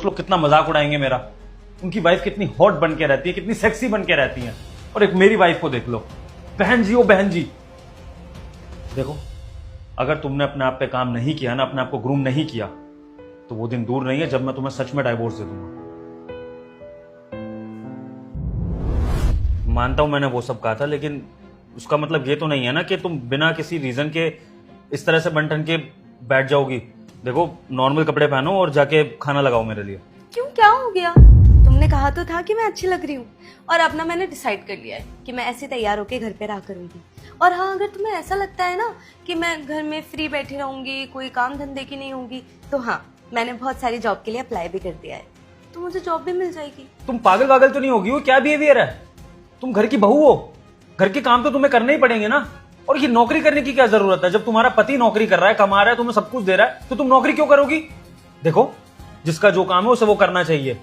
लोग कितना मजाक उड़ाएंगे मेरा। उनकी वाइफ कितनी हॉट बन के रहती है, कितनी सेक्सी बन के रहती है, और एक मेरी वाइफ को देख लो, बहन जी, ओ बहन जी। देखो, अगर तुमने अपने आप पे काम नहीं किया ना, अपने आप को ग्रूम नहीं किया, तो वो दिन दूर नहीं है जब मैं तुम्हें सच में डाइवोर्स दे दूंगा। मानता हूं मैंने वो सब कहा था, लेकिन उसका मतलब ये तो नहीं है ना कि तुम बिना किसी रीजन के इस तरह से बन ठन के बैठ जाओगी। देखो, नॉर्मल कपड़े पहनो और जाके खाना लगाओ मेरे लिए। क्यों, क्या हो गया? तुमने कहा तो था कि मैं अच्छी लग रही हूँ, और अब ना मैंने डिसाइड कर लिया है कि मैं ऐसे तैयार होके घर पे रहा करूंगी। और हाँ, अगर तुम्हें ऐसा लगता है ना कि मैं घर में फ्री बैठी रहूंगी, कोई काम धंधे की नहीं होंगी, तो हाँ, मैंने बहुत सारी जॉब के लिए अप्लाई भी कर दिया है, तो मुझे जॉब भी मिल जाएगी। तुम पागल वागल तो नहीं होगी? वो क्या बिहेवियर है? तुम घर की बहू हो, घर के काम तो तुम्हें करने ही पड़ेंगे ना। और ये नौकरी करने की क्या जरूरत है? जब तुम्हारा पति नौकरी कर रहा है, कमा रहा है, तुम्हें सब कुछ दे रहा है, तो तुम नौकरी क्यों करोगी? देखो, जिसका जो काम है उसे वो करना चाहिए।